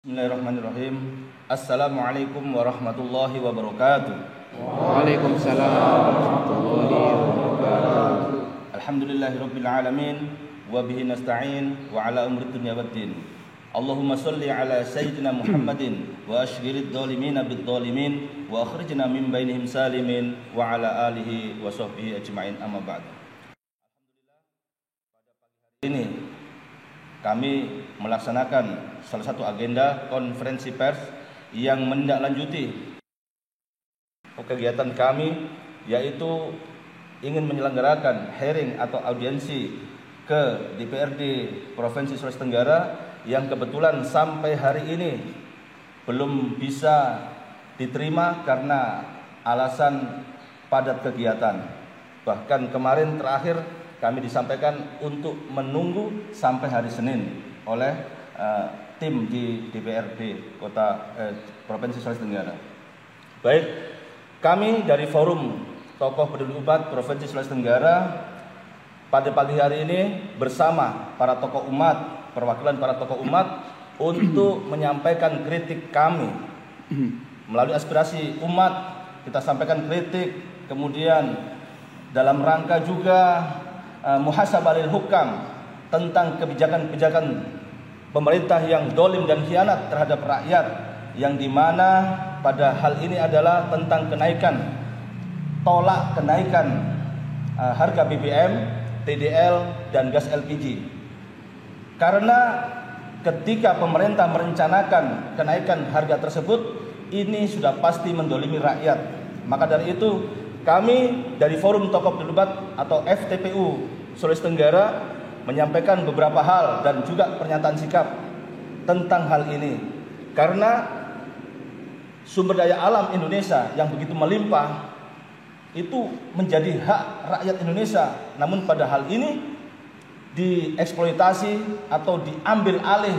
Bismillahirrahmanirrahim. Assalamualaikum warahmatullahi wabarakatuh. Waalaikumsalam warahmatullahi wabarakatuh. Alhamdulillahirabbil alamin wa bihi nasta'in wa ala umri dunya waddin. Allahumma shalli ala sayyidina Muhammadin wa ashghilid dhalimina bid dhalimin wa akhrijna min bainihim salimin wa ala alihi wa sahbihi ajma'in, amma ba'd. Ini kami melaksanakan salah satu agenda konferensi pers yang menindaklanjuti kegiatan kami, yaitu ingin menyelenggarakan hearing atau audiensi ke DPRD Provinsi Sulawesi Tenggara yang kebetulan sampai hari ini belum bisa diterima karena alasan padat kegiatan. Bahkan kemarin terakhir kami disampaikan untuk menunggu sampai hari Senin oleh tim di DPRD Provinsi Sulawesi Tenggara. Baik, kami dari Forum Tokoh Peduli Umat Provinsi Sulawesi Tenggara pada pagi hari ini bersama para tokoh umat, perwakilan para tokoh umat untuk menyampaikan kritik kami melalui aspirasi umat. Kita sampaikan kritik, kemudian dalam rangka juga muhasabah lil hukam tentang kebijakan-kebijakan pemerintah yang dolim dan khianat terhadap rakyat, yang dimana pada hal ini adalah tentang tolak kenaikan harga BBM, TDL dan gas LPG. Karena ketika pemerintah merencanakan kenaikan harga tersebut, ini sudah pasti mendolimi rakyat. Maka dari itu kami dari Forum Tokoh Peduli Umat atau FTPU Sulawesi Tenggara menyampaikan beberapa hal dan juga pernyataan sikap tentang hal ini. Karena sumber daya alam Indonesia yang begitu melimpah itu menjadi hak rakyat Indonesia, namun pada hal ini dieksploitasi atau diambil alih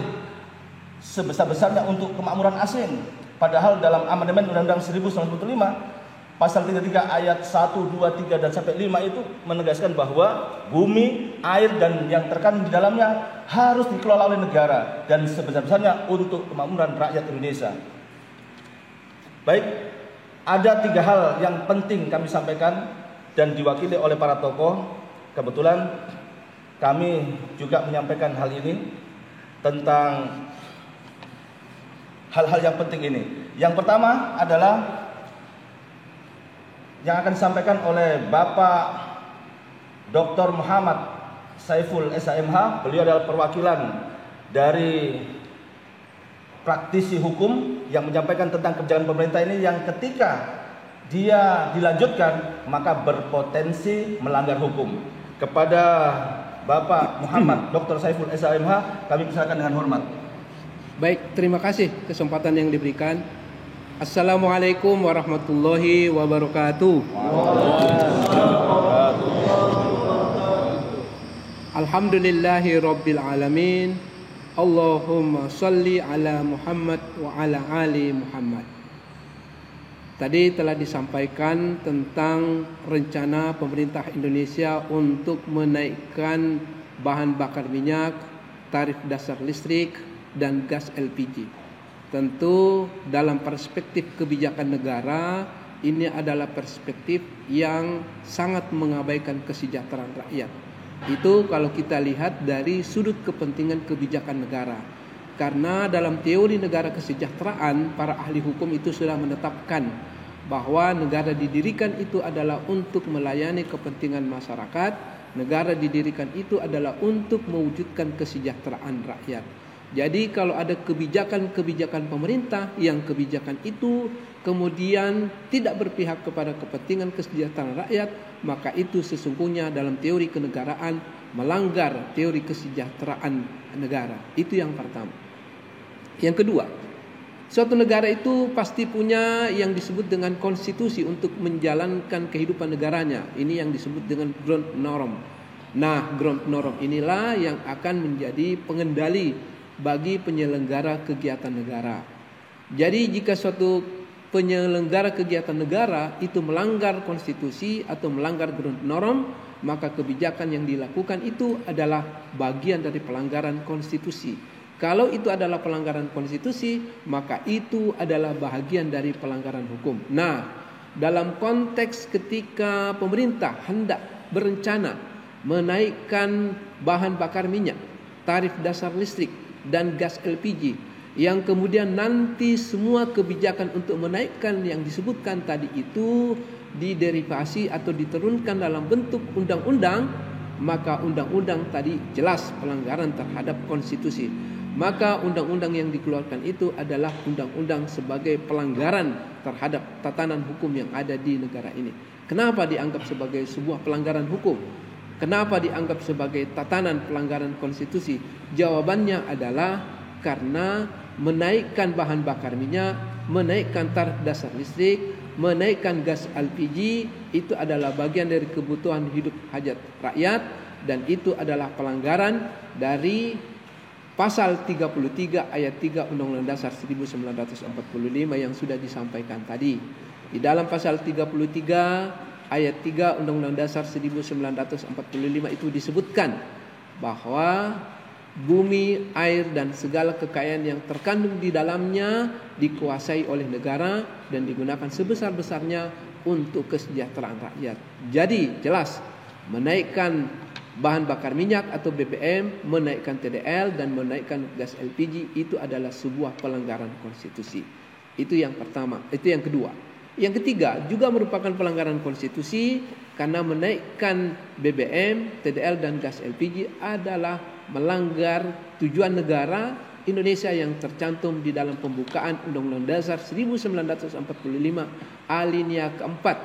sebesar-besarnya untuk kemakmuran asing. Padahal dalam amandemen Undang-Undang 1945 Pasal 33 ayat 1, 2, 3 dan sampai 5 itu menegaskan bahwa bumi, air dan yang terkandung di dalamnya harus dikelola oleh negara dan sebesar-besarnya untuk kemakmuran rakyat Indonesia. Baik, ada 3 hal yang penting kami sampaikan dan diwakili oleh para tokoh. Kebetulan kami juga menyampaikan hal ini tentang hal-hal yang penting ini. Yang pertama adalah yang akan disampaikan oleh Bapak Dr. Muhammad Saiful SHMH. Beliau adalah perwakilan dari praktisi hukum yang menyampaikan tentang kebijakan pemerintah ini yang ketika dia dilanjutkan maka berpotensi melanggar hukum. Kepada Bapak Muhammad Dr. Saiful SHMH kami persilakan dengan hormat. Baik, terima kasih kesempatan yang diberikan. Assalamualaikum warahmatullahi wabarakatuh. Alhamdulillahi rabbil alamin. Allahumma salli ala Muhammad wa ala ali Muhammad. Tadi telah disampaikan tentang rencana pemerintah Indonesia untuk menaikkan bahan bakar minyak, tarif dasar listrik dan gas LPG. Tentu dalam perspektif kebijakan negara ini adalah perspektif yang sangat mengabaikan kesejahteraan rakyat. Itu kalau kita lihat dari sudut kepentingan kebijakan negara. Karena dalam teori negara kesejahteraan, para ahli hukum itu sudah menetapkan bahwa negara didirikan itu adalah untuk melayani kepentingan masyarakat. Negara didirikan itu adalah untuk mewujudkan kesejahteraan rakyat. Jadi kalau ada kebijakan-kebijakan pemerintah yang kebijakan itu kemudian tidak berpihak kepada kepentingan kesejahteraan rakyat, maka itu sesungguhnya dalam teori kenegaraan melanggar teori kesejahteraan negara. Itu yang pertama. Yang kedua, suatu negara itu pasti punya yang disebut dengan konstitusi untuk menjalankan kehidupan negaranya. Ini yang disebut dengan ground norm. Nah, ground norm inilah yang akan menjadi pengendali bagi penyelenggara kegiatan negara. Jadi jika suatu penyelenggara kegiatan negara itu melanggar konstitusi atau melanggar ground norm, maka kebijakan yang dilakukan itu adalah bagian dari pelanggaran konstitusi. Kalau itu adalah pelanggaran konstitusi, maka itu adalah bahagian dari pelanggaran hukum. Nah, dalam konteks ketika pemerintah hendak berencana menaikkan bahan bakar minyak, tarif dasar listrik, dan gas LPG, yang kemudian nanti semua kebijakan untuk menaikkan yang disebutkan tadi itu diderivasi atau diturunkan dalam bentuk undang-undang, maka undang-undang tadi jelas pelanggaran terhadap konstitusi. Maka undang-undang yang dikeluarkan itu adalah undang-undang sebagai pelanggaran terhadap tatanan hukum yang ada di negara ini. Kenapa dianggap sebagai sebuah pelanggaran hukum? Kenapa dianggap sebagai tatanan pelanggaran konstitusi? Jawabannya adalah karena menaikkan bahan bakar minyak, menaikkan tarif dasar listrik, menaikkan gas LPG itu adalah bagian dari kebutuhan hidup hajat rakyat, dan itu adalah pelanggaran dari pasal 33 ayat 3 Undang-Undang Dasar 1945 yang sudah disampaikan tadi. Di dalam pasal 33 ayat 3 Undang-Undang Dasar 1945 itu disebutkan bahwa bumi, air, dan segala kekayaan yang terkandung di dalamnya dikuasai oleh negara dan digunakan sebesar-besarnya untuk kesejahteraan rakyat. Jadi jelas menaikkan bahan bakar minyak atau BBM, menaikkan TDL, dan menaikkan gas LPG itu adalah sebuah pelanggaran konstitusi. Itu yang pertama. Itu yang kedua. Yang ketiga juga merupakan pelanggaran konstitusi karena menaikkan BBM, TDL, dan gas LPG adalah melanggar tujuan negara Indonesia yang tercantum di dalam pembukaan Undang-Undang Dasar 1945 alinea keempat,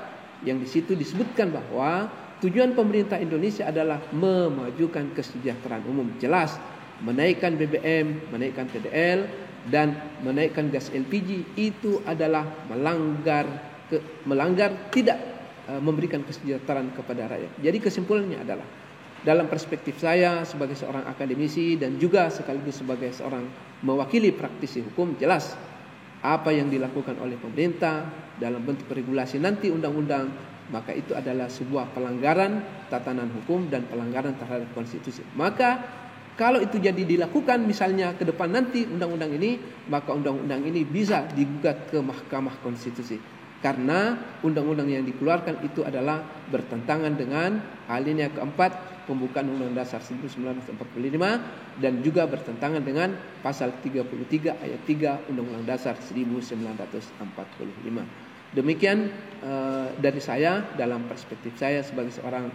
yang di situ disebutkan bahwa tujuan pemerintah Indonesia adalah memajukan kesejahteraan umum. Jelas menaikkan BBM, menaikkan TDL, dan menaikkan gas LPG itu adalah melanggar tidak memberikan kesejahteraan kepada rakyat. Jadi kesimpulannya adalah, dalam perspektif saya sebagai seorang akademisi dan juga sekaligus sebagai seorang mewakili praktisi hukum, jelas apa yang dilakukan oleh pemerintah dalam bentuk regulasi nanti undang-undang, maka itu adalah sebuah pelanggaran tatanan hukum dan pelanggaran terhadap konstitusi. Maka kalau itu jadi dilakukan misalnya ke depan nanti undang-undang ini, maka undang-undang ini bisa digugat ke Mahkamah Konstitusi. Karena undang-undang yang dikeluarkan itu adalah bertentangan dengan alinea keempat pembukaan Undang-Undang Dasar 1945 dan juga bertentangan dengan pasal 33 ayat 3 Undang-Undang Dasar 1945. Demikian dari saya dalam perspektif saya sebagai seorang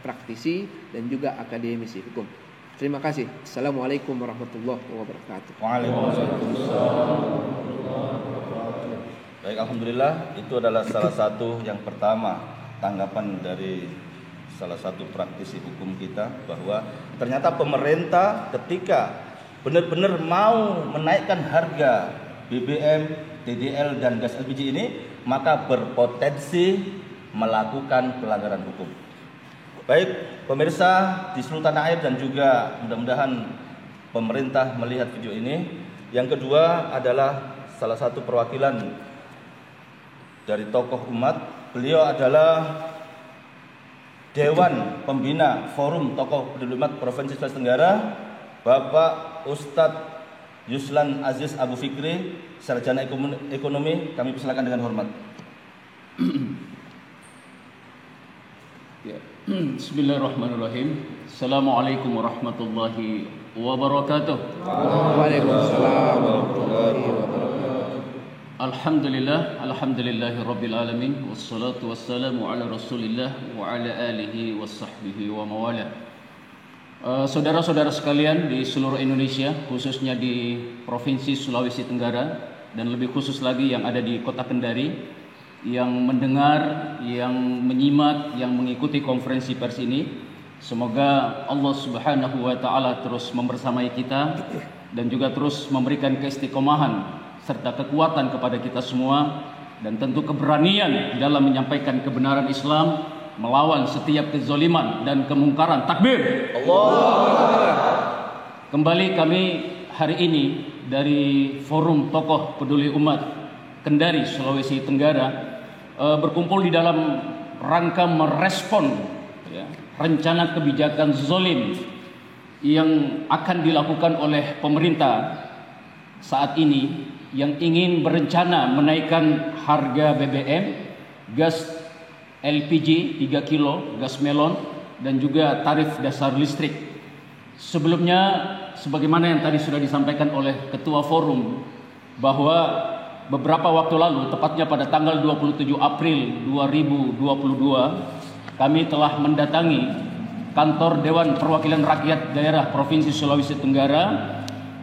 praktisi dan juga akademisi hukum. Terima kasih. Assalamualaikum warahmatullahi wabarakatuh. Waalaikumsalam. Baik, alhamdulillah, itu adalah salah satu yang pertama tanggapan dari salah satu praktisi hukum kita, bahwa ternyata pemerintah ketika benar-benar mau menaikkan harga BBM, TDL, dan gas LPG ini, maka berpotensi melakukan pelanggaran hukum. Baik pemirsa di seluruh tanah air dan juga mudah-mudahan pemerintah melihat video ini. Yang kedua adalah salah satu perwakilan dari tokoh umat. Beliau adalah Dewan Pembina Forum Tokoh Peduli Umat Provinsi Sulawesi Tenggara, Bapak Ustadz Yuslan Aziz Abu Fikri, Sarjana Ekonomi. Kami persilakan dengan hormat. Ya. Bismillahirrahmanirrahim. Assalamualaikum warahmatullahi wabarakatuh. Waalaikumsalam warahmatullahi wabarakatuh. Alhamdulillahi rabbil alamin, wassalatu wassalamu ala Rasulillah wa ala alihi washabbihi wa mawala. Saudara-saudara sekalian di seluruh Indonesia, khususnya di Provinsi Sulawesi Tenggara dan lebih khusus lagi yang ada di Kota Kendari, yang mendengar, yang menyimak, yang mengikuti konferensi pers ini, semoga Allah Subhanahu wa taala terus membersamai kita dan juga terus memberikan keistiqomahan serta kekuatan kepada kita semua, dan tentu keberanian dalam menyampaikan kebenaran Islam, melawan setiap kezaliman dan kemungkaran. Takbir. Allah. Kembali kami hari ini dari Forum Tokoh Peduli Umat Kendari, Sulawesi Tenggara, berkumpul di dalam rangka merespon rencana kebijakan zalim yang akan dilakukan oleh pemerintah saat ini yang ingin berencana menaikkan harga BBM, gas LPG 3 kilo, gas melon, dan juga tarif dasar listrik. Sebelumnya, sebagaimana yang tadi sudah disampaikan oleh Ketua Forum, bahwa beberapa waktu lalu, tepatnya pada tanggal 27 April 2022, kami telah mendatangi kantor Dewan Perwakilan Rakyat Daerah Provinsi Sulawesi Tenggara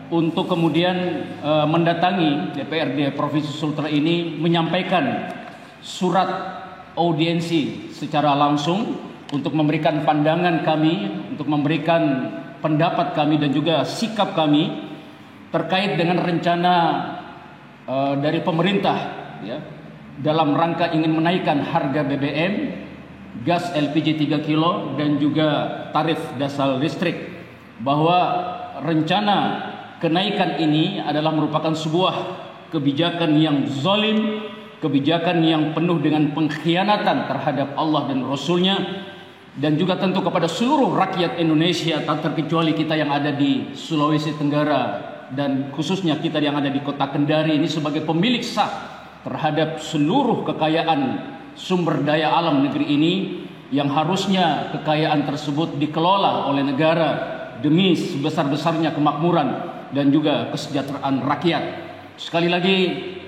untuk kemudian mendatangi DPRD Provinsi Sultra ini menyampaikan surat audiensi secara langsung untuk memberikan pandangan kami, untuk memberikan pendapat kami dan juga sikap kami terkait dengan rencana dari pemerintah ya, dalam rangka ingin menaikkan harga BBM, gas LPG 3 kilo dan juga tarif dasar listrik, bahwa rencana kenaikan ini adalah merupakan sebuah kebijakan yang zalim, kebijakan yang penuh dengan pengkhianatan terhadap Allah dan Rasul-Nya, dan juga tentu kepada seluruh rakyat Indonesia, tak terkecuali kita yang ada di Sulawesi Tenggara dan khususnya kita yang ada di kota Kendari ini sebagai pemilik sah terhadap seluruh kekayaan sumber daya alam negeri ini, yang harusnya kekayaan tersebut dikelola oleh negara demi sebesar-besarnya kemakmuran dan juga kesejahteraan rakyat. Sekali lagi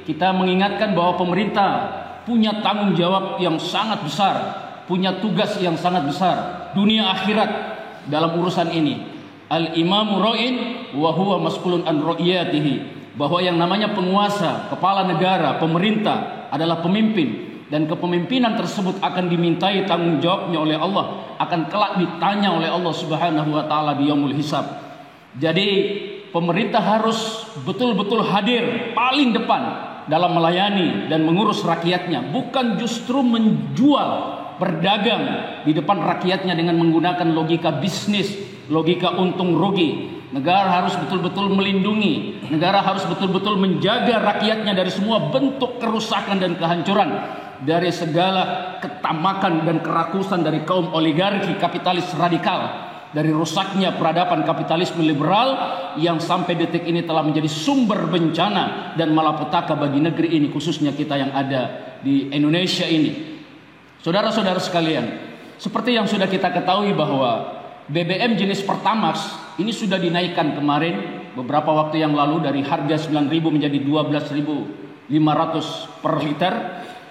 kita mengingatkan bahwa pemerintah punya tanggung jawab yang sangat besar, punya tugas yang sangat besar dunia akhirat dalam urusan ini. Al-imamu ra'in wa huwa mas'ulun an ra'iyatihi, bahwa yang namanya penguasa, kepala negara, pemerintah adalah pemimpin, dan kepemimpinan tersebut akan dimintai tanggung jawabnya oleh Allah, akan kelak ditanya oleh Allah Subhanahu wa taala di yaumul hisab. Jadi pemerintah harus betul-betul hadir paling depan dalam melayani dan mengurus rakyatnya, bukan justru menjual, berdagang di depan rakyatnya dengan menggunakan logika bisnis, logika untung rugi. Negara harus betul-betul melindungi, negara harus betul-betul menjaga rakyatnya dari semua bentuk kerusakan dan kehancuran, dari segala ketamakan dan kerakusan dari kaum oligarki kapitalis radikal, dari rusaknya peradaban kapitalisme liberal yang sampai detik ini telah menjadi sumber bencana dan malapetaka bagi negeri ini, khususnya kita yang ada di Indonesia ini. Saudara-saudara sekalian, seperti yang sudah kita ketahui bahwa BBM jenis Pertamax ini sudah dinaikkan kemarin beberapa waktu yang lalu dari harga 9.000 menjadi 12.500 per liter,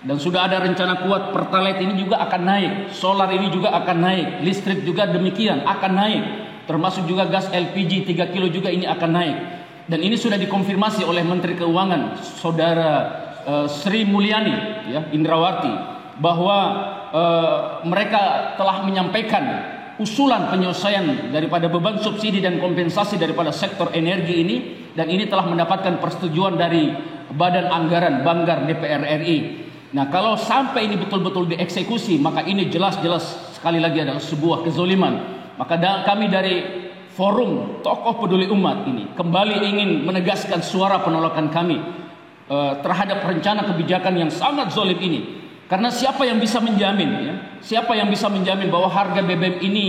dan sudah ada rencana kuat Pertalite ini juga akan naik, solar ini juga akan naik, listrik juga demikian akan naik, termasuk juga gas LPG 3 kilo juga ini akan naik. Dan ini sudah dikonfirmasi oleh Menteri Keuangan Saudara Sri Mulyani ya, Indrawati, bahwa mereka telah menyampaikan usulan penyelesaian daripada beban subsidi dan kompensasi daripada sektor energi ini, dan ini telah mendapatkan persetujuan dari Badan Anggaran Banggar DPR RI. Nah, kalau sampai ini betul-betul dieksekusi, maka ini jelas-jelas sekali lagi adalah sebuah kezoliman. Maka kami dari Forum Tokoh Peduli Umat ini kembali ingin menegaskan suara penolakan kami terhadap rencana kebijakan yang sangat zolim ini. Karena siapa yang bisa menjamin ya? Siapa yang bisa menjamin bahwa harga BBM ini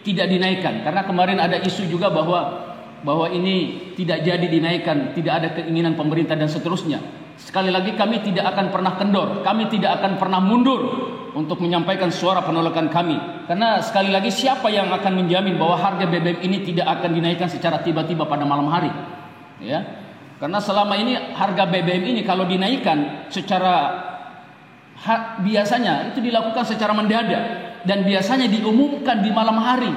tidak dinaikkan? Karena kemarin ada isu juga bahwa ini tidak jadi dinaikkan, tidak ada keinginan pemerintah dan seterusnya. Sekali lagi kami tidak akan pernah kendor, kami tidak akan pernah mundur untuk menyampaikan suara penolakan kami. Karena sekali lagi siapa yang akan menjamin bahwa harga BBM ini tidak akan dinaikkan secara tiba-tiba pada malam hari? Ya. Karena selama ini harga BBM ini kalau dinaikkan secara biasanya itu dilakukan secara mendadak, dan biasanya diumumkan di malam hari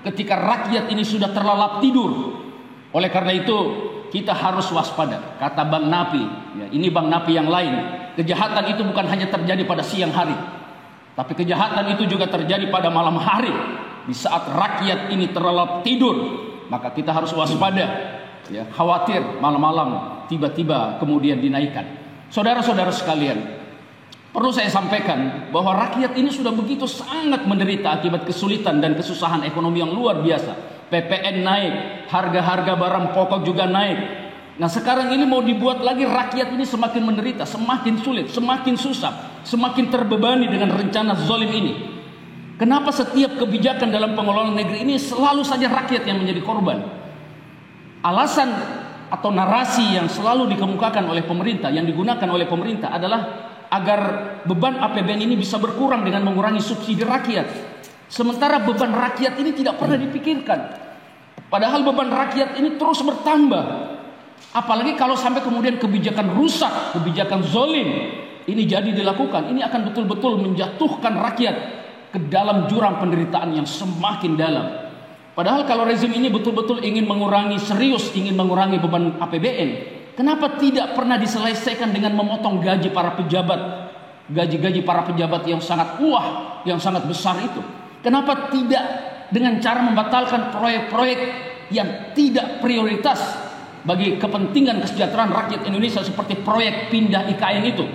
ketika rakyat ini sudah terlelap tidur. Oleh karena itu kita harus waspada. Kata Bang Napi, ya, ini Bang Napi yang lain, kejahatan itu bukan hanya terjadi pada siang hari, tapi kejahatan itu juga terjadi pada malam hari. Di saat rakyat ini terlelap tidur, maka kita harus waspada ya, khawatir malam-malam tiba-tiba kemudian dinaikkan. Saudara-saudara sekalian, perlu saya sampaikan bahwa rakyat ini sudah begitu sangat menderita akibat kesulitan dan kesusahan ekonomi yang luar biasa. PPN naik, harga-harga barang pokok juga naik. Nah, sekarang ini mau dibuat lagi rakyat ini semakin menderita, semakin sulit, semakin susah, semakin terbebani dengan rencana zalim ini. Kenapa setiap kebijakan dalam pengelolaan negeri ini selalu saja rakyat yang menjadi korban? Alasan atau narasi yang selalu dikemukakan oleh pemerintah, yang digunakan oleh pemerintah adalah agar beban APBN ini bisa berkurang dengan mengurangi subsidi rakyat. Sementara beban rakyat ini tidak pernah dipikirkan. Padahal beban rakyat ini terus bertambah. Apalagi kalau sampai kemudian kebijakan rusak, kebijakan zolim ini jadi dilakukan, ini akan betul-betul menjatuhkan rakyat ke dalam jurang penderitaan yang semakin dalam. Padahal kalau rezim ini betul-betul ingin mengurangi, serius ingin mengurangi beban APBN, kenapa tidak pernah diselesaikan dengan memotong gaji para pejabat, gaji-gaji para pejabat yang sangat yang sangat besar itu? Kenapa tidak dengan cara membatalkan proyek-proyek yang tidak prioritas bagi kepentingan kesejahteraan rakyat Indonesia seperti proyek pindah IKN itu?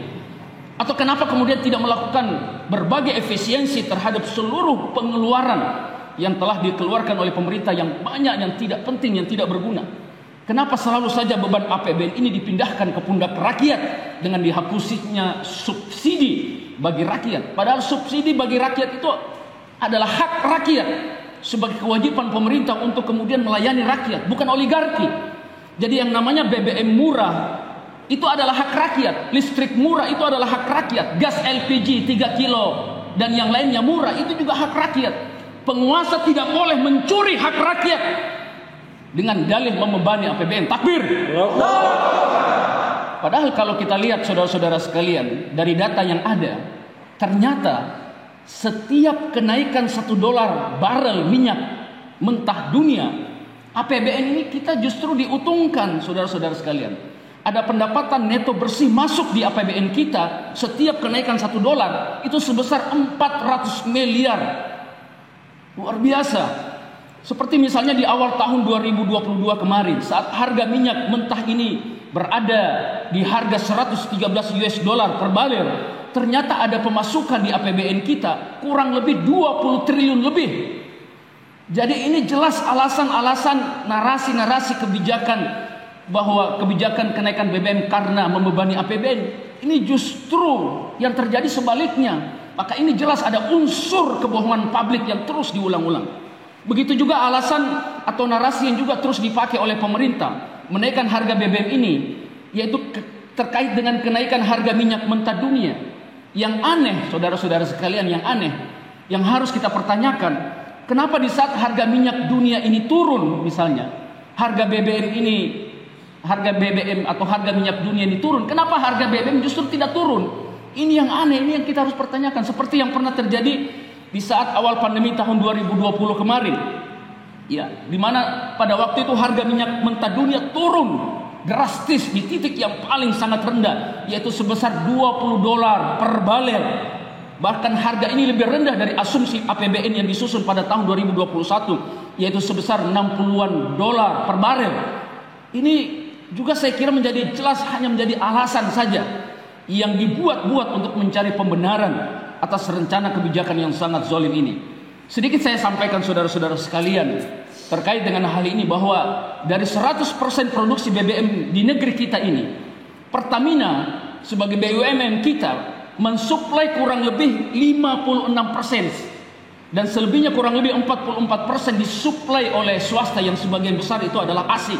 Atau kenapa kemudian tidak melakukan berbagai efisiensi terhadap seluruh pengeluaran yang telah dikeluarkan oleh pemerintah yang banyak, yang tidak penting, yang tidak berguna? Kenapa selalu saja beban APBN ini dipindahkan ke pundak rakyat dengan dihapusnya subsidi bagi rakyat? Padahal subsidi bagi rakyat itu adalah hak rakyat sebagai kewajiban pemerintah untuk kemudian melayani rakyat, bukan oligarki. Jadi yang namanya BBM murah itu adalah hak rakyat, listrik murah itu adalah hak rakyat, gas LPG 3 kilo dan yang lainnya murah itu juga hak rakyat. Penguasa tidak boleh mencuri hak rakyat dengan dalih membebani APBN. Takbir. Padahal kalau kita lihat saudara-saudara sekalian, dari data yang ada, ternyata setiap kenaikan $1 barel minyak mentah dunia, APBN ini kita justru diuntungkan, saudara-saudara sekalian. Ada pendapatan neto bersih masuk di APBN kita, setiap kenaikan $1 itu sebesar 400 miliar. Luar biasa. Seperti misalnya di awal tahun 2022 kemarin, saat harga minyak mentah ini berada di harga $113 per barel, ternyata ada pemasukan di APBN kita kurang lebih 20 triliun lebih. Jadi ini jelas alasan-alasan, narasi-narasi kebijakan bahwa kebijakan kenaikan BBM karena membebani APBN, ini justru yang terjadi sebaliknya. Maka ini jelas ada unsur kebohongan publik yang terus diulang-ulang. Begitu juga alasan atau narasi yang juga terus dipakai oleh pemerintah menaikkan harga BBM ini, yaitu terkait dengan kenaikan harga minyak mentah dunia. Yang aneh, saudara-saudara sekalian, yang aneh, yang harus kita pertanyakan, kenapa di saat harga minyak dunia ini turun, misalnya harga BBM atau harga minyak dunia ini turun, kenapa harga BBM justru tidak turun? Ini yang aneh, ini yang kita harus pertanyakan. Seperti yang pernah terjadi di saat awal pandemi tahun 2020 kemarin, ya, di mana pada waktu itu harga minyak mentah dunia turun drastis di titik yang paling sangat rendah, yaitu sebesar $20 per barel. Bahkan harga ini lebih rendah dari asumsi APBN yang disusun pada tahun 2021, yaitu sebesar $60 per barel. Ini juga saya kira menjadi jelas hanya menjadi alasan saja yang dibuat-buat untuk mencari pembenaran atas rencana kebijakan yang sangat zalim ini. Sedikit saya sampaikan saudara-saudara sekalian terkait dengan hal ini, bahwa dari 100% produksi BBM di negeri kita ini, Pertamina sebagai BUMN kita mensuplai kurang lebih 56%, dan selebihnya kurang lebih 44% disuplai oleh swasta yang sebagian besar itu adalah asing.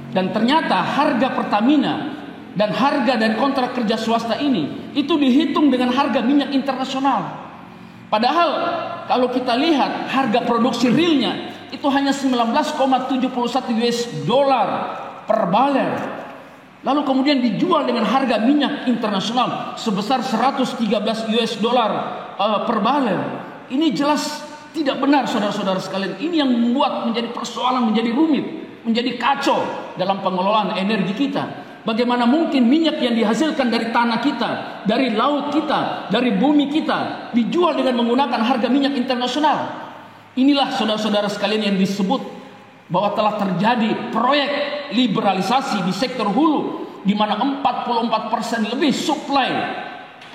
Dan ternyata harga Pertamina dan harga dari kontrak kerja swasta ini itu dihitung dengan harga minyak internasional. Padahal kalau kita lihat harga produksi realnya itu hanya $19,71 per barel. Lalu kemudian dijual dengan harga minyak internasional sebesar $113 per barel. Ini jelas tidak benar, saudara-saudara sekalian. Ini yang membuat menjadi persoalan, menjadi rumit, menjadi kacau dalam pengelolaan energi kita. Bagaimana mungkin minyak yang dihasilkan dari tanah kita, dari laut kita, dari bumi kita dijual dengan menggunakan harga minyak internasional? Inilah saudara-saudara sekalian yang disebut bahwa telah terjadi proyek liberalisasi di sektor hulu, di mana 44% lebih suplai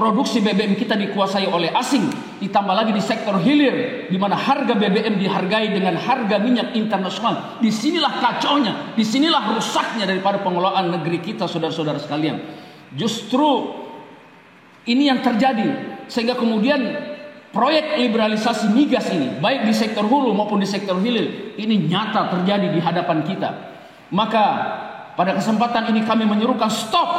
produksi BBM kita dikuasai oleh asing, ditambah lagi di sektor hilir di mana harga BBM dihargai dengan harga minyak internasional. Disinilah kacaunya, disinilah rusaknya daripada pengelolaan negeri kita, saudara-saudara sekalian. Justru ini yang terjadi, sehingga kemudian proyek liberalisasi migas ini, baik di sektor hulu maupun di sektor hilir, ini nyata terjadi di hadapan kita. Maka pada kesempatan ini kami menyerukan stop.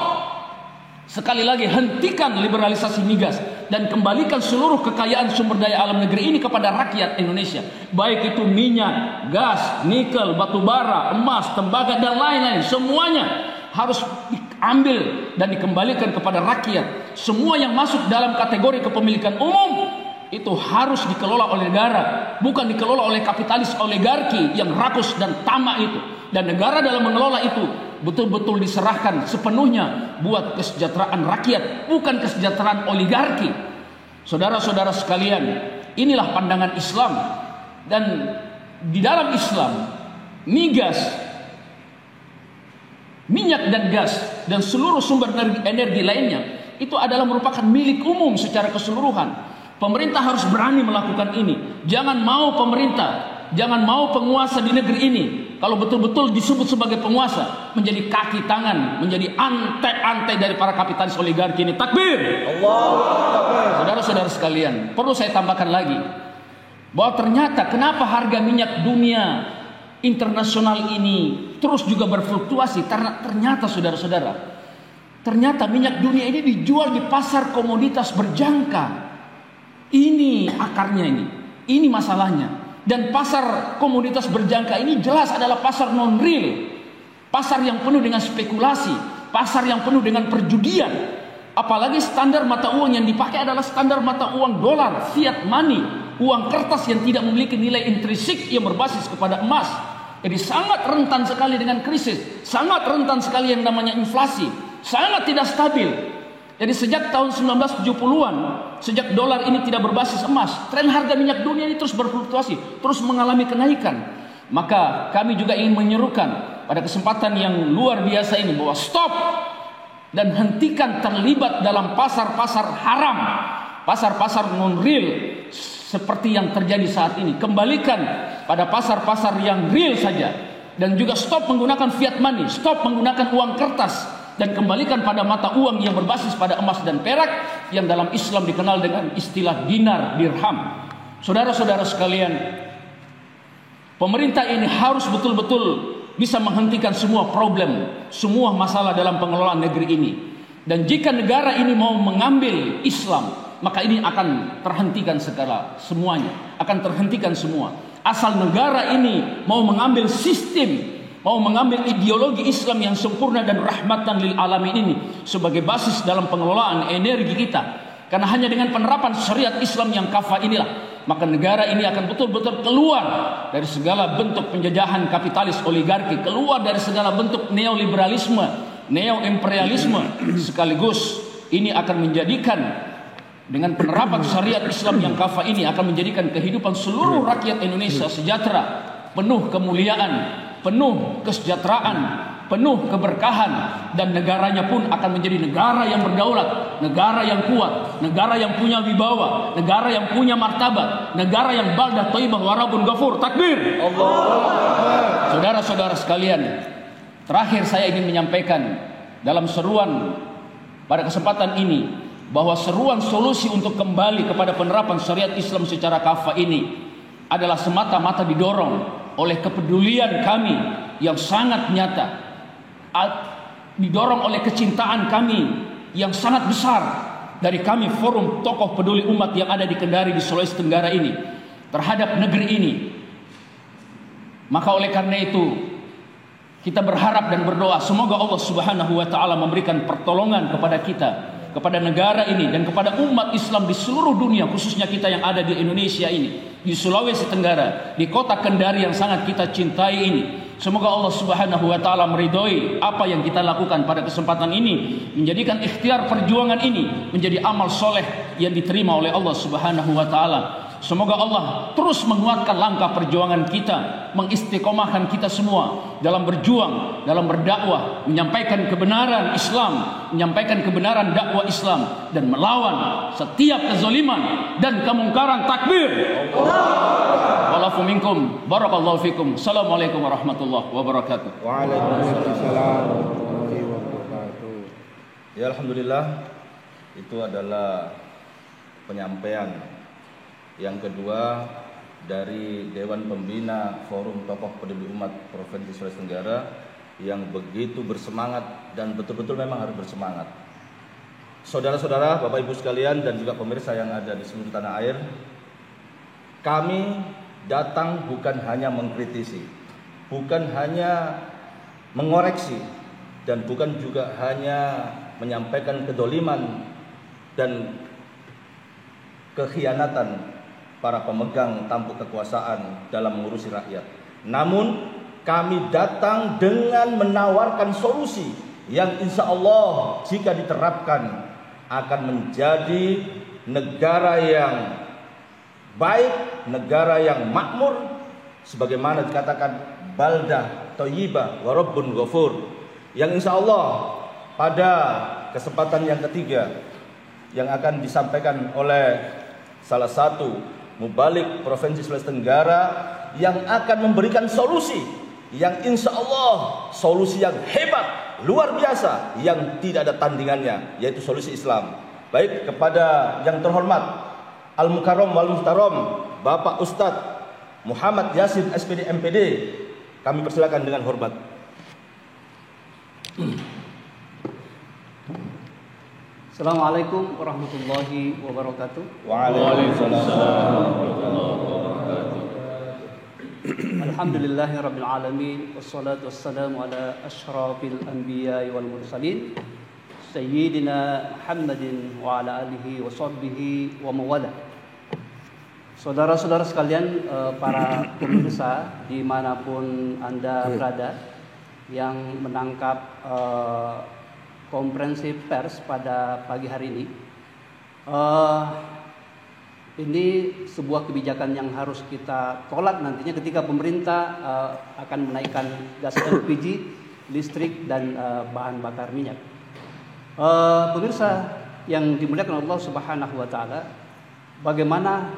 Sekali lagi, hentikan liberalisasi migas dan kembalikan seluruh kekayaan sumber daya alam negeri ini kepada rakyat Indonesia. Baik itu minyak, gas, nikel, batu bara, emas, tembaga dan lain-lain, semuanya harus diambil dan dikembalikan kepada rakyat. Semua yang masuk dalam kategori kepemilikan umum itu harus dikelola oleh negara, bukan dikelola oleh kapitalis oligarki yang rakus dan tamak itu. Dan negara dalam mengelola itu betul-betul diserahkan sepenuhnya buat kesejahteraan rakyat, bukan kesejahteraan oligarki. Saudara-saudara sekalian, inilah pandangan Islam. Dan di dalam Islam, migas, minyak dan gas dan seluruh sumber energi lainnya itu adalah merupakan milik umum secara keseluruhan. Pemerintah harus berani melakukan ini. Jangan mau pemerintah, jangan mau penguasa di negeri ini, kalau betul-betul disebut sebagai penguasa, menjadi kaki tangan, menjadi antek-antek dari para kapitalis oligarki ini. Takbir! Saudara-saudara sekalian, perlu saya tambahkan lagi bahwa ternyata kenapa harga minyak dunia internasional ini terus juga berfluktuasi, karena ternyata saudara-saudara, ternyata minyak dunia ini dijual di pasar komoditas berjangka. Ini akarnya ini masalahnya. Dan pasar komoditas berjangka ini jelas adalah pasar non real, pasar yang penuh dengan spekulasi, pasar yang penuh dengan perjudian. Apalagi standar mata uang yang dipakai adalah standar mata uang dolar, fiat money, uang kertas yang tidak memiliki nilai intrinsik yang berbasis kepada emas. Jadi sangat rentan sekali dengan krisis, sangat rentan sekali yang namanya inflasi, sangat tidak stabil. Jadi sejak tahun 1970-an, sejak dolar ini tidak berbasis emas, tren harga minyak dunia ini terus berfluktuasi, terus mengalami kenaikan. Maka kami juga ingin menyerukan pada kesempatan yang luar biasa ini bahwa stop dan hentikan terlibat dalam pasar-pasar haram, pasar-pasar non real seperti yang terjadi saat ini. Kembalikan pada pasar-pasar yang real saja, dan juga stop menggunakan fiat money, stop menggunakan uang kertas, dan kembalikan pada mata uang yang berbasis pada emas dan perak yang dalam Islam dikenal dengan istilah dinar, dirham. Saudara-saudara sekalian, pemerintah ini harus betul-betul bisa menghentikan semua problem, semua masalah dalam pengelolaan negeri ini. Dan jika negara ini mau mengambil Islam, maka ini akan terhentikan semuanya, akan terhentikan semua. Asal negara ini mau mengambil sistem, mau mengambil ideologi Islam yang sempurna dan rahmatan lil alamin ini sebagai basis dalam pengelolaan energi kita. Karena hanya dengan penerapan syariat Islam yang kafah inilah, maka negara ini akan betul-betul keluar dari segala bentuk penjajahan kapitalis oligarki, keluar dari segala bentuk neoliberalisme, neoimperialisme. Sekaligus ini akan menjadikan, dengan penerapan syariat Islam yang kafah ini, akan menjadikan kehidupan seluruh rakyat Indonesia sejahtera, penuh kemuliaan, penuh kesejahteraan, penuh keberkahan, dan negaranya pun akan menjadi negara yang berdaulat, negara yang kuat, negara yang punya wibawa, negara yang punya martabat, negara yang baldah thayyibah wa rabbun ghafur. Takbir! Saudara-saudara sekalian, terakhir saya ingin menyampaikan dalam seruan pada kesempatan ini bahwa seruan solusi untuk kembali kepada penerapan syariat Islam secara kafah ini adalah semata-mata didorong oleh kepedulian kami yang sangat nyata, didorong oleh kecintaan kami yang sangat besar dari kami forum tokoh peduli umat yang ada di Kendari di Sulawesi Tenggara ini terhadap negeri ini. Maka oleh karena itu kita berharap dan berdoa semoga Allah Subhanahu wa taala memberikan pertolongan kepada kita, kepada negara ini, dan kepada umat Islam di seluruh dunia, khususnya kita yang ada di Indonesia ini, di Sulawesi Tenggara, di kota Kendari yang sangat kita cintai ini. Semoga Allah Subhanahu wa taala meridhoi apa yang kita lakukan pada kesempatan ini, menjadikan ikhtiar perjuangan ini menjadi amal soleh yang diterima oleh Allah Subhanahu wa taala. Semoga Allah terus menguatkan langkah perjuangan kita, mengistiqomahkan kita semua dalam berjuang, dalam berdakwah, menyampaikan kebenaran Islam, menyampaikan kebenaran dakwah Islam, dan melawan setiap kezaliman dan kemungkaran. Takbir! Walafu minkum, barakallahu fikum. Assalamualaikum warahmatullahi wabarakatuh. Waalaikumsalam warahmatullahi wabarakatuh. Ya, alhamdulillah, itu adalah penyampaian Yang kedua, dari Dewan Pembina Forum Tokoh Peduli Umat Provinsi Sulawesi Tenggara yang begitu bersemangat dan betul-betul memang harus bersemangat. Saudara-saudara, Bapak Ibu sekalian dan juga pemirsa yang ada di seluruh tanah air, kami datang bukan hanya mengkritisi, bukan hanya mengoreksi, dan bukan juga hanya menyampaikan kedoliman dan kekhianatan para pemegang tampuk kekuasaan dalam mengurusi rakyat. Namun kami datang dengan menawarkan solusi yang insya Allah jika diterapkan akan menjadi negara yang baik, negara yang makmur, sebagaimana dikatakan baldah thayyibah wa rabbun ghafur, yang insya Allah pada kesempatan yang ketiga yang akan disampaikan oleh salah satu mubalik Provinsi Sulawesi Tenggara yang akan memberikan solusi yang insya Allah solusi yang hebat, luar biasa, yang tidak ada tandingannya, yaitu solusi Islam. Baik, kepada yang terhormat Al-Mukarram wal Muhtaram Bapak Ustadz Muhammad Yasin SPD MPD, kami persilakan dengan hormat. Assalamualaikum warahmatullahi wabarakatuh. Waalaikumsalam warahmatullahi wabarakatuh. Alhamdulillahi rabbil alamin, wassalatu wassalamu ala asyrafil anbiya'i wal mursalin Sayyidina Muhammadin wa ala alihi wa sahbihi wa mawala. Saudara-saudara sekalian, para pemirsa dimanapun Anda berada, yang menangkap konferensi pers pada pagi hari ini sebuah kebijakan yang harus kita tolak nantinya ketika pemerintah akan menaikkan gas LPG, listrik, dan bahan bakar minyak. Pemirsa yang dimuliakan Allah Subhanahu wa taala, bagaimana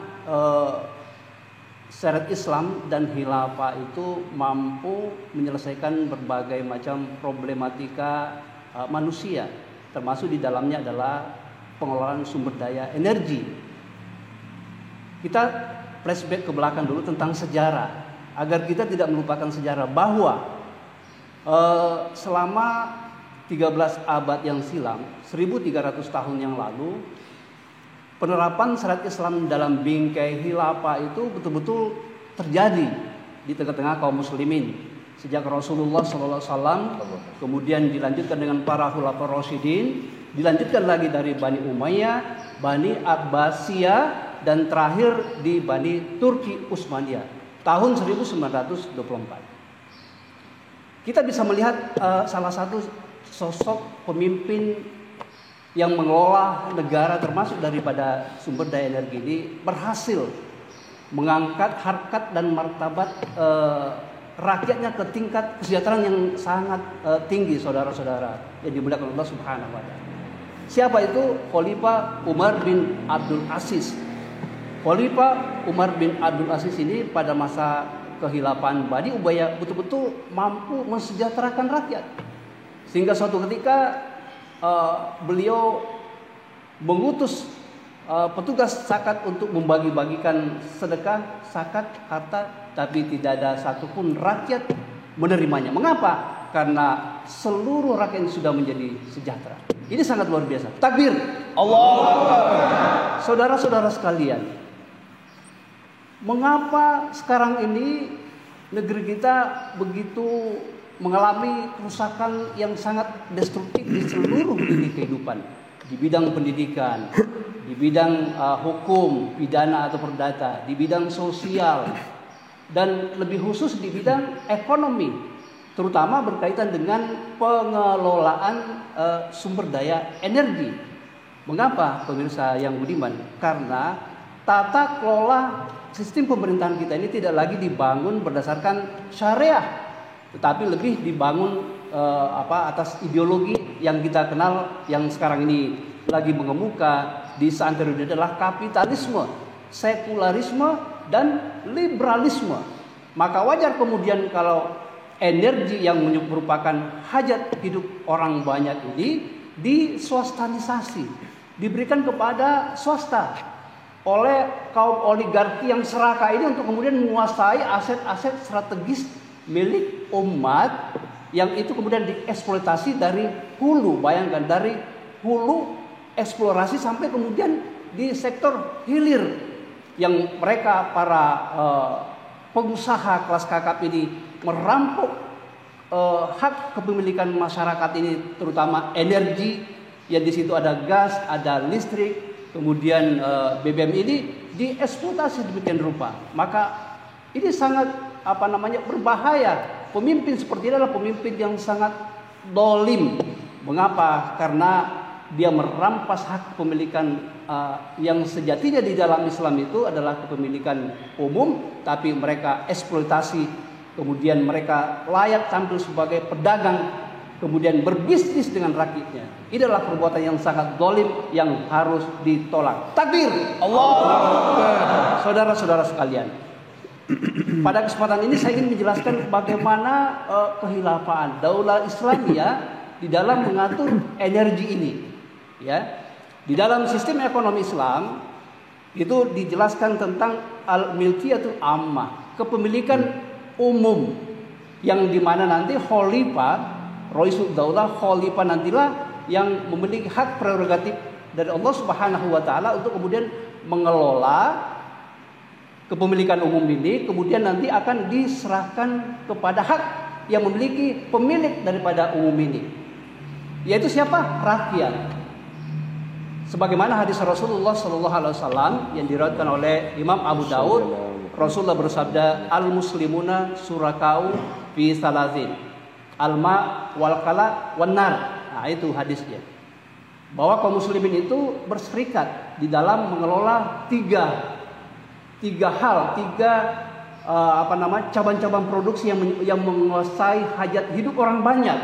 syariat Islam dan khilafah itu mampu menyelesaikan berbagai macam problematika manusia, termasuk di dalamnya adalah pengelolaan sumber daya energi. Kita flashback ke belakang dulu tentang sejarah, agar kita tidak melupakan sejarah bahwa selama 13 abad yang silam, 1300 tahun yang lalu, penerapan syariat Islam dalam bingkai khilafah itu betul-betul terjadi di tengah-tengah kaum muslimin. Sejak Rasulullah SAW, kemudian dilanjutkan dengan para khulafaur rasyidin, dilanjutkan lagi dari Bani Umayyah, Bani Abbasiyah, dan terakhir di Bani Turki Utsmaniyah tahun 1924. Kita bisa melihat salah satu sosok pemimpin yang mengelola negara termasuk daripada sumber daya energi ini berhasil mengangkat harkat dan martabat rakyatnya ke tingkat kesejahteraan yang sangat tinggi, saudara-saudara yang dimuliakan Allah Subhanahu wa taala. Siapa itu? Khalifah Umar bin Abdul Aziz. Khalifah Umar bin Abdul Aziz ini pada masa kehilafahan Bani Umayyah betul-betul mampu mensejahterakan rakyat. Sehingga suatu ketika beliau mengutus petugas zakat untuk membagi-bagikan sedekah, zakat, harta, tapi tidak ada satupun rakyat menerimanya. Mengapa? Karena seluruh rakyat sudah menjadi sejahtera. Ini sangat luar biasa. Takbir. Allah. Saudara-saudara sekalian, mengapa sekarang ini negeri kita begitu mengalami kerusakan yang sangat destruktif di seluruh lini kehidupan, di bidang pendidikan, di bidang hukum, pidana atau perdata, di bidang sosial, dan lebih khusus di bidang ekonomi, terutama berkaitan dengan pengelolaan sumber daya energi. Mengapa, pemirsa yang budiman? Karena tata kelola sistem pemerintahan kita ini tidak lagi dibangun berdasarkan syariah, tetapi lebih dibangun atas ideologi yang kita kenal, yang sekarang ini lagi mengemuka di seantero ini adalah kapitalisme, sekularisme, dan liberalisme. Maka wajar kemudian kalau energi yang merupakan hajat hidup orang banyak ini diswastanisasi, diberikan kepada swasta. oleh kaum oligarki yang serakah ini untuk kemudian menguasai aset-aset strategis milik umat yang itu kemudian dieksploitasi dari hulu. Bayangkan, dari hulu eksplorasi sampai kemudian di sektor hilir yang mereka para pengusaha kelas kakap ini merampok hak kepemilikan masyarakat ini, terutama energi yang di situ ada gas, ada listrik. Kemudian BBM ini dieksploitasi demikian rupa. Maka ini sangat berbahaya. Pemimpin seperti ini adalah pemimpin yang sangat dolim. Mengapa? Karena dia merampas hak kepemilikan yang sejatinya di dalam Islam itu adalah kepemilikan umum, tapi mereka eksploitasi. Kemudian mereka layak tampil sebagai pedagang, kemudian berbisnis dengan rakyatnya. Ini adalah perbuatan yang sangat zalim yang harus ditolak. Takbir! Allah. Saudara-saudara sekalian, pada kesempatan ini saya ingin menjelaskan bagaimana kehilafaan Daulah Islamiyah di dalam mengatur energi ini. Ya, di dalam sistem ekonomi Islam itu dijelaskan tentang al-milkiyatul ammah, kepemilikan umum, yang dimana nanti khalifah Raisud Daulah, khalifah nantilah yang memiliki hak prerogatif dari Allah Subhanahu wa taala untuk kemudian mengelola kepemilikan umum ini, kemudian nanti akan diserahkan kepada hak yang memiliki pemilik daripada umum ini. Yaitu siapa? Rakyat. Sebagaimana hadis Rasulullah sallallahu alaihi wasallam yang diriwayatkan oleh Imam Abu Daud, Rasulullah bersabda, "Al-muslimuna surakau fi salazin. Alma wal kala wan nar." Nah, itu hadisnya. Bahwa kaum muslimin itu berserikat di dalam mengelola tiga cabang-cabang produksi yang menguasai hajat hidup orang banyak.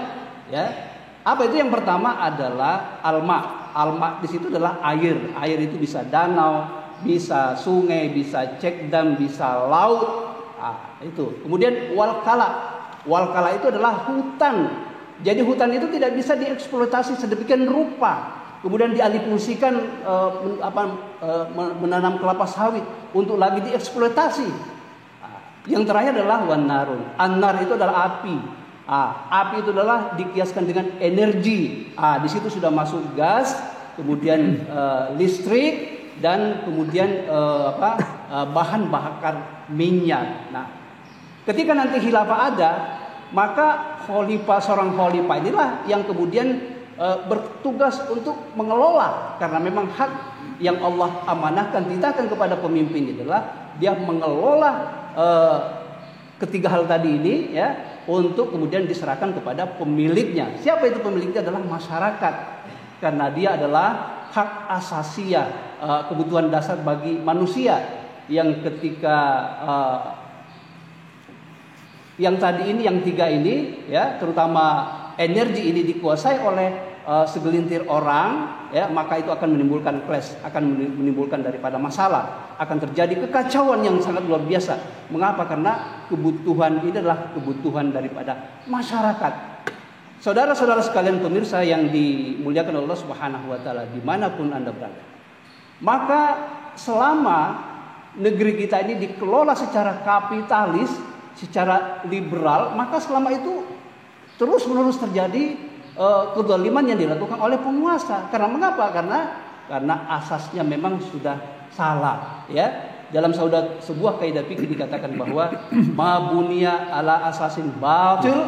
Ya. Apa itu? Yang pertama adalah alma. Alma di situ adalah air. Air itu bisa danau, bisa sungai, bisa cekdam, bisa laut. Nah, itu. Kemudian wal kala. Wal kala itu adalah hutan. Jadi hutan itu tidak bisa dieksploitasi sedemikian rupa. Kemudian dialihfungsikan menanam kelapa sawit untuk lagi dieksploitasi. Yang terakhir adalah wanarun. An-nar itu adalah api. Api itu adalah dikiaskan dengan energi. Di situ sudah masuk gas, kemudian listrik, dan kemudian bahan bakar minyak. Nah, ketika nanti khilafah ada, maka seorang khalifah inilah yang kemudian bertugas untuk mengelola, karena memang hak yang Allah amanahkan dititahkan kepada pemimpin adalah dia mengelola ketiga hal tadi ini, ya, untuk kemudian diserahkan kepada pemiliknya. Siapa itu pemiliknya? Adalah masyarakat, karena dia adalah hak asasiya, kebutuhan dasar bagi manusia yang ketika yang tadi ini, yang tiga ini, ya, terutama energi ini dikuasai oleh segelintir orang, ya, maka itu akan menimbulkan clash, akan menimbulkan daripada masalah, akan terjadi kekacauan yang sangat luar biasa. Mengapa? Karena kebutuhan ini adalah kebutuhan daripada masyarakat. Saudara-saudara sekalian pemirsa yang dimuliakan Allah Subhanahu wa taala dimanapun Anda berada. Maka selama negeri kita ini dikelola secara kapitalis, secara liberal, maka selama itu terus-menerus terjadi kezaliman yang dilakukan oleh penguasa. Karena mengapa? Karena asasnya memang sudah salah, ya. Dalam sebuah kaidah fikih dikatakan bahwa mabunia ala asasin batil,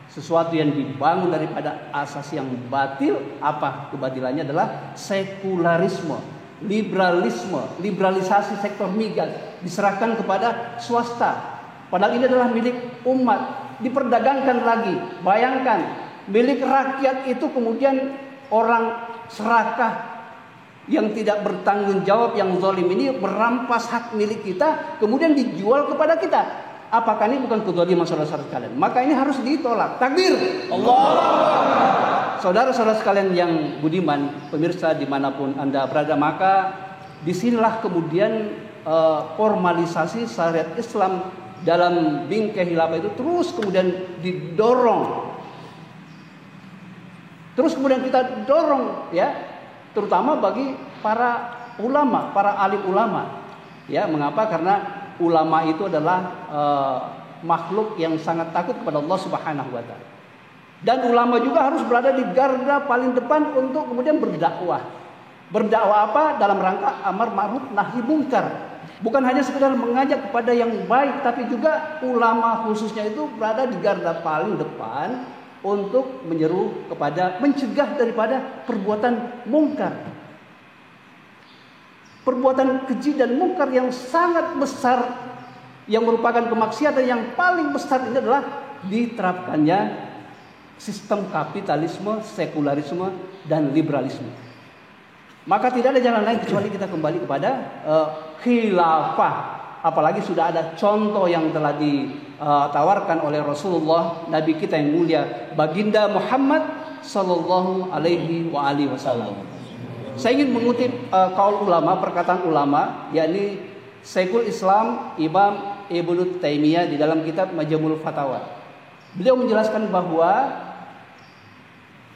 sesuatu yang dibangun daripada asas yang batil, apa kebatilannya? Adalah sekularisme, liberalisme, liberalisasi sektor migas, diserahkan kepada swasta. Padahal ini adalah milik umat, diperdagangkan lagi. Bayangkan, milik rakyat itu kemudian orang serakah yang tidak bertanggung jawab, yang zalim ini merampas hak milik kita, kemudian dijual kepada kita. Apakah ini bukan kezaliman, saudara-saudara sekalian? Maka ini harus ditolak. Takbir! Allah! Saudara-saudara sekalian yang budiman, pemirsa dimanapun Anda berada, maka disinilah kemudian formalisasi syariat Islam dalam bingkai khilafah itu terus kemudian didorong. Terus kemudian kita dorong, ya, terutama bagi para ulama, para alim ulama. Ya, mengapa? Karena ulama itu adalah makhluk yang sangat takut kepada Allah Subhanahu wa taala. Dan ulama juga harus berada di garda paling depan untuk kemudian berdakwah. Berdakwah apa? Dalam rangka amar ma'ruf nahi munkar. Bukan hanya sekedar mengajak kepada yang baik, tapi juga ulama khususnya itu berada di garda paling depan untuk menyeru kepada, mencegah daripada perbuatan munkar. Perbuatan keji dan munkar yang sangat besar, yang merupakan kemaksiatan yang paling besar ini adalah diterapkannya sistem kapitalisme, sekularisme, dan liberalisme. Maka tidak ada jalan lain kecuali kita kembali kepada khilafah. Apalagi sudah ada contoh yang telah ditawarkan oleh Rasulullah, Nabi kita yang mulia, baginda Muhammad Sallallahu Alaihi Wasallam. Saya ingin mengutip kaul ulama, perkataan ulama, yakni Syekhul Islam Imam Ibnu Taimiyah di dalam kitab Majmu'ul Fatawa. Beliau menjelaskan bahwa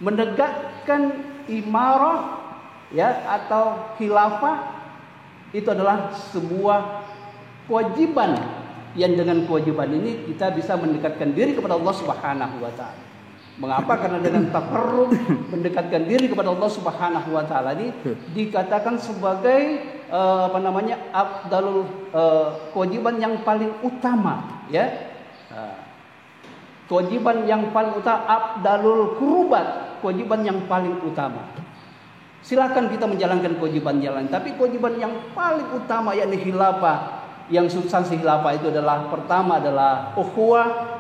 menegakkan imarah, ya, atau khilafah itu adalah sebuah kewajiban yang dengan kewajiban ini kita bisa mendekatkan diri kepada Allah Subhanahu wa taala. Mengapa? Karena dengan taqarrub, mendekatkan diri kepada Allah Subhanahu wa taala ini dikatakan sebagai afdalul, kewajiban yang paling utama, ya. Kewajiban yang paling utama, afdalul qurubat, kewajiban yang paling utama. Silakan kita menjalankan kewajiban jalan, tapi kewajiban yang paling utama yakni khilafah. Yang substansi khilafah itu adalah, pertama adalah ukhuwah,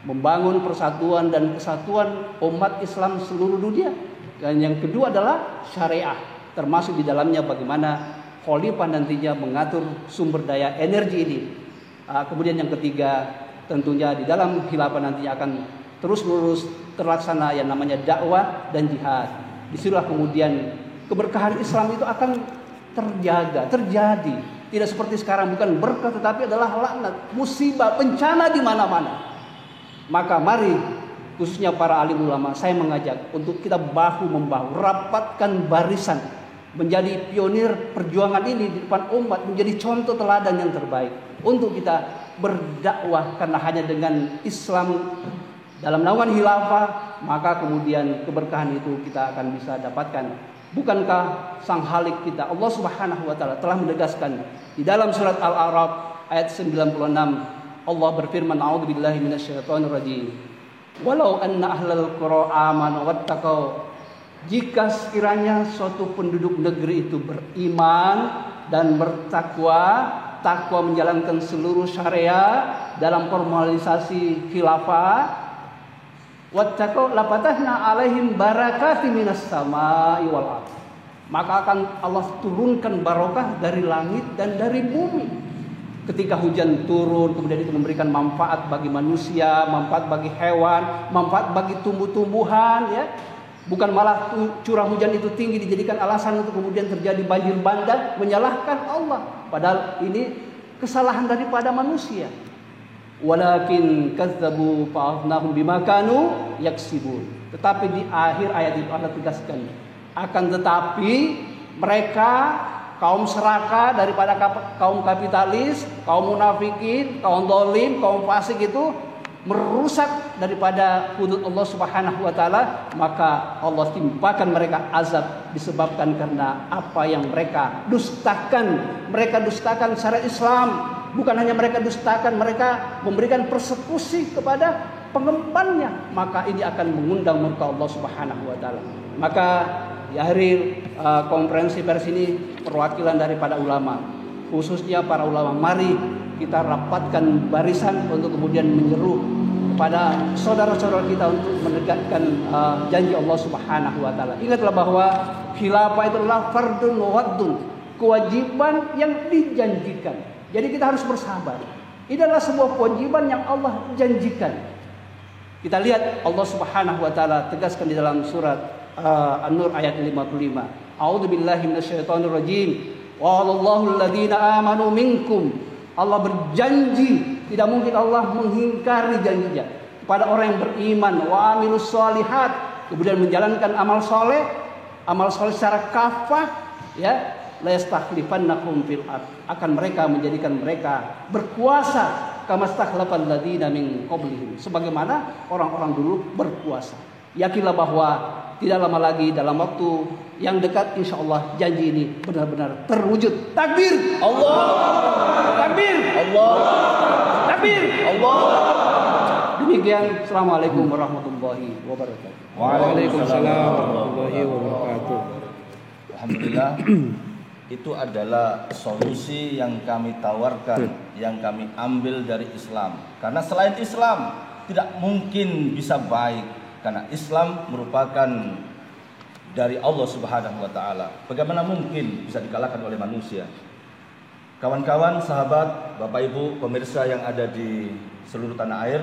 membangun persatuan dan kesatuan umat Islam seluruh dunia. Dan yang kedua adalah syariah, termasuk di dalamnya bagaimana khalifah nantinya mengatur sumber daya energi ini. Kemudian yang ketiga, tentunya di dalam khilafah nantinya akan terus-menerus terlaksana yang namanya dakwah dan jihad. Disitulah kemudian keberkahan Islam itu akan terjadi. Tidak seperti sekarang, bukan berkah tetapi adalah laknat, musibah, bencana di mana-mana. Maka mari, khususnya para alim ulama, saya mengajak untuk kita bahu-membahu, rapatkan barisan, menjadi pionir perjuangan ini di depan umat, menjadi contoh teladan yang terbaik untuk kita berdakwah. Karena hanya dengan Islam dalam naungan khilafah, maka kemudian keberkahan itu kita akan bisa dapatkan. Bukankah sang Khalik kita Allah Subhanahu wa taala telah menegaskan di dalam surat Al-A'raf ayat 96, Allah berfirman, a'udzubillahi minasyaitonirrajim, walau anna ahlal qura amanu wattaqau, jika sekiranya suatu penduduk negeri itu beriman dan bertakwa, takwa menjalankan seluruh syariat dalam formalisasi khilafah, wattaqau lafatahna alaihim barakatim minas samai wal ardh, maka akan Allah turunkan barokah dari langit dan dari bumi. Ketika hujan turun, kemudian itu memberikan manfaat bagi manusia, manfaat bagi hewan, manfaat bagi tumbuh-tumbuhan, ya. Bukan malah curah hujan itu tinggi dijadikan alasan untuk kemudian terjadi banjir bandang, menyalahkan Allah. Padahal ini kesalahan daripada manusia. Walakin kazzabu fa'akhadnahum bima kanu yaksibun. Tetapi di akhir ayat itu Allah tegaskan, akan tetapi mereka kaum serakah daripada kaum kapitalis, kaum munafikin, kaum dolim, kaum fasik itu merusak daripada hudud Allah Subhanahu wa taala, maka Allah timpakan mereka azab disebabkan karena apa yang mereka dustakan. Mereka dustakan syariat Islam. Bukan hanya mereka dustakan, mereka memberikan persekusi kepada pengembannya. Maka ini akan mengundang murka Allah Subhanahu wa taala. Maka di akhir konferensi pers ini perwakilan daripada ulama, khususnya para ulama, mari kita rapatkan barisan untuk kemudian menyeru kepada saudara-saudara kita untuk menegakkan janji Allah Subhanahu wa taala. Ingatlah bahwa khilafah itu adalah fardun waddun, kewajiban yang dijanjikan. Jadi kita harus bersabar. Ini adalah sebuah kewajiban yang Allah janjikan. Kita lihat Allah Subhanahu wa taala tegaskan di dalam surat An-Nur ayat 55. A'udzubillahi minasyaitonirrajim. Wallahu alladziina aamanu minkum. Allah berjanji, tidak mungkin Allah mengingkari janjinya kepada orang yang beriman, wa amilus shalihat, kemudian menjalankan amal soleh secara kafah, ya. la yastakhlifannakum fil ard, akan mereka menjadikan mereka berkuasa kama stakhlafal ladzina min qablihim, sebagaimana orang-orang dulu berkuasa. Yakinlah bahwa tidak lama lagi, dalam waktu yang dekat, insya Allah janji ini benar-benar terwujud. Takbir! Allah! Takbir! Allah! Takbir! Allah! Demikian, Assalamualaikum warahmatullahi wabarakatuh. Waalaikumsalam warahmatullahi wabarakatuh. Alhamdulillah, itu adalah solusi yang kami tawarkan, yang kami ambil dari Islam. Karena selain Islam tidak mungkin bisa baik, karena Islam merupakan dari Allah Subhanahu wa taala. Bagaimana mungkin bisa dikalahkan oleh manusia? Kawan-kawan, sahabat, Bapak Ibu, pemirsa yang ada di seluruh tanah air,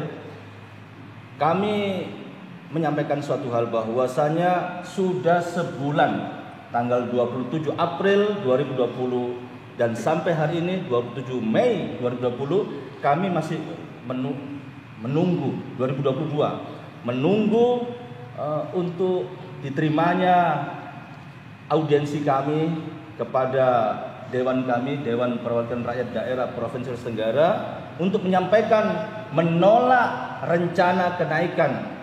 kami menyampaikan suatu hal bahwasanya sudah sebulan, tanggal 27 April 2020 dan sampai hari ini 27 Mei 2020, kami masih menunggu 2022 menunggu untuk diterimanya audiensi kami kepada Dewan kami, Dewan Perwakilan Rakyat Daerah Provinsi Sulawesi Tenggara, untuk menyampaikan menolak rencana kenaikan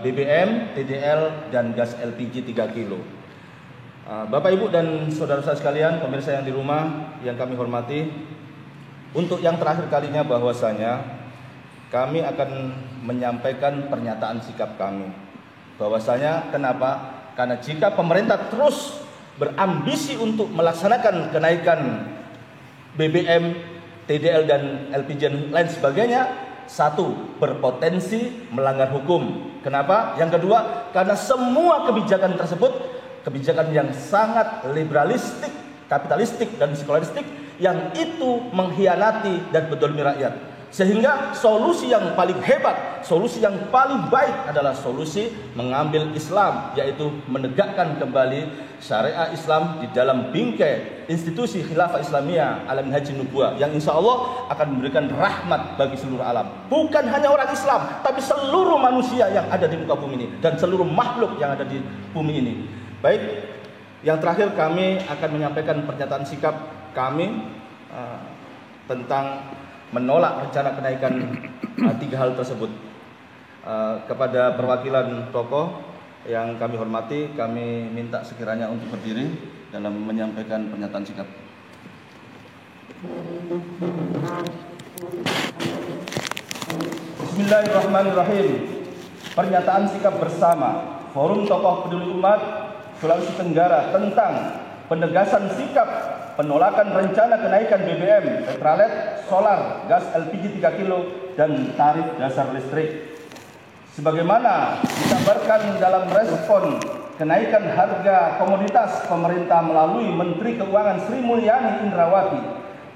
BBM, TDL, dan gas LPG 3 kilo. Bapak Ibu dan saudara-saudara sekalian, pemirsa yang di rumah yang kami hormati, untuk yang terakhir kalinya bahwasanya kami akan menyampaikan pernyataan sikap kami. Bahwasanya kenapa? Karena jika pemerintah terus berambisi untuk melaksanakan kenaikan BBM, TDL, dan LPG dan lain sebagainya, satu, berpotensi melanggar hukum. Kenapa? Yang kedua, karena semua kebijakan tersebut kebijakan yang sangat liberalistik, kapitalistik, dan sekularistik, yang itu mengkhianati dan mendolimi rakyat. Sehingga solusi yang paling hebat, solusi yang paling baik adalah solusi mengambil Islam, yaitu menegakkan kembali syariat Islam di dalam bingkai institusi khilafah Islamiyah ala minhajin nubuwah, yang insya Allah akan memberikan rahmat bagi seluruh alam. Bukan hanya orang Islam, tapi seluruh manusia yang ada di muka bumi ini dan seluruh makhluk yang ada di bumi ini. Baik, yang terakhir kami akan menyampaikan pernyataan sikap kami tentang menolak rencana kenaikan 3 hal tersebut. Kepada perwakilan tokoh yang kami hormati, kami minta sekiranya untuk berdiri dalam menyampaikan pernyataan sikap. Bismillahirrahmanirrahim. Pernyataan sikap bersama Forum Tokoh Peduli Umat Sulawesi Tenggara tentang penegasan sikap penolakan rencana kenaikan BBM, Petralet, solar, gas LPG 3 kilo, dan tarif dasar listrik. Sebagaimana disampaikan dalam respon kenaikan harga komoditas, pemerintah melalui Menteri Keuangan Sri Mulyani Indrawati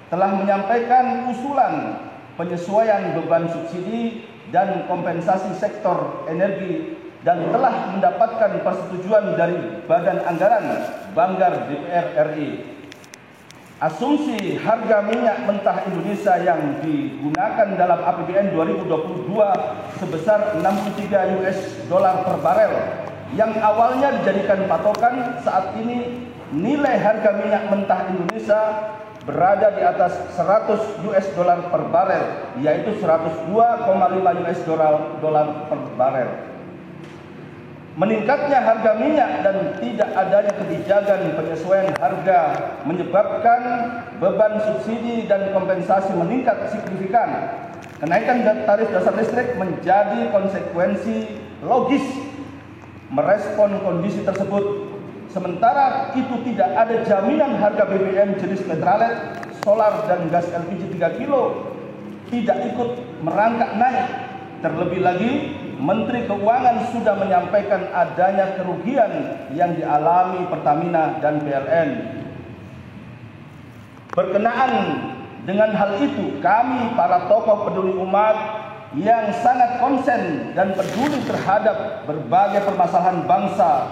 telah menyampaikan usulan penyesuaian beban subsidi dan kompensasi sektor energi dan telah mendapatkan persetujuan dari Badan Anggaran Banggar DPR RI. Asumsi harga minyak mentah Indonesia yang digunakan dalam APBN 2022 sebesar $63 per barel, yang awalnya dijadikan patokan, saat ini nilai harga minyak mentah Indonesia berada di atas $100 per barel, yaitu $102,5 per barel. Meningkatnya harga minyak dan tidak adanya kebijakan penyesuaian harga menyebabkan beban subsidi dan kompensasi meningkat signifikan. Kenaikan tarif dasar listrik menjadi konsekuensi logis merespon kondisi tersebut. Sementara itu tidak ada jaminan harga BBM jenis Petralet, solar, dan gas LPG 3 kilo tidak ikut merangkak naik. Terlebih lagi, Menteri Keuangan sudah menyampaikan adanya kerugian yang dialami Pertamina dan PLN. Berkenaan dengan hal itu, kami para tokoh peduli umat yang sangat konsen dan peduli terhadap berbagai permasalahan bangsa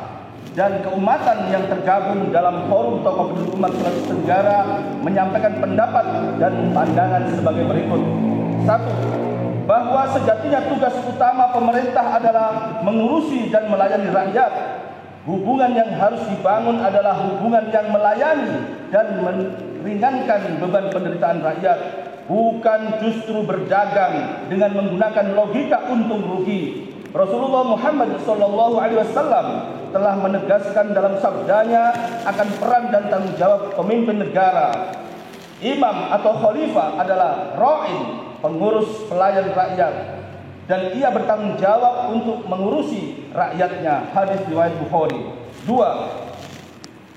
dan keumatan yang tergabung dalam Forum Tokoh Peduli Umat Sulawesi Tenggara menyampaikan pendapat dan pandangan sebagai berikut. 1. Bahwa sejatinya tugas utama pemerintah adalah mengurusi dan melayani rakyat. Hubungan yang harus dibangun adalah hubungan yang melayani, dan meringankan beban penderitaan rakyat, bukan justru berdagang dengan menggunakan logika untung rugi. Rasulullah Muhammad SAW telah menegaskan dalam sabdanya akan peran dan tanggung jawab pemimpin negara. Imam atau khalifah adalah ra'in, pengurus pelayan rakyat, dan ia bertanggung jawab untuk mengurusi rakyatnya. Hadis riwayat Bukhari. 2.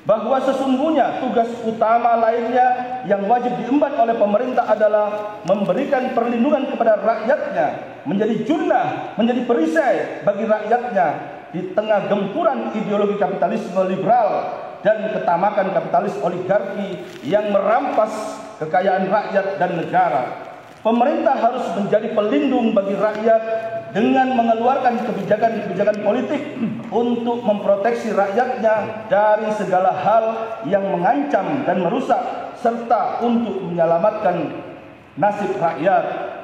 Bahwa sesungguhnya tugas utama lainnya yang wajib diemban oleh pemerintah adalah memberikan perlindungan kepada rakyatnya, menjadi junnah, menjadi perisai bagi rakyatnya di tengah gempuran ideologi kapitalisme liberal dan ketamakan kapitalis oligarki yang merampas kekayaan rakyat dan negara. Pemerintah harus menjadi pelindung bagi rakyat dengan mengeluarkan kebijakan-kebijakan politik untuk memproteksi rakyatnya dari segala hal yang mengancam dan merusak, serta untuk menyelamatkan nasib rakyat.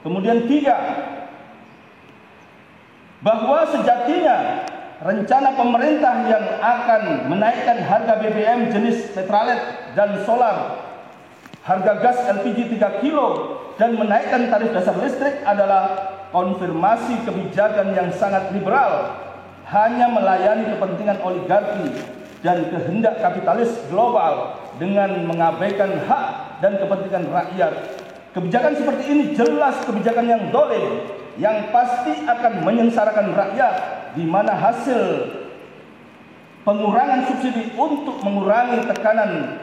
Kemudian 3, bahwa sejatinya rencana pemerintah yang akan menaikkan harga BBM jenis Petralet dan solar, harga gas LPG 3 kilo, dan menaikkan tarif dasar listrik adalah konfirmasi kebijakan yang sangat liberal, hanya melayani kepentingan oligarki dan kehendak kapitalis global dengan mengabaikan hak dan kepentingan rakyat. Kebijakan seperti ini jelas kebijakan yang dolim, yang pasti akan menyengsarakan rakyat, di mana hasil pengurangan subsidi untuk mengurangi tekanan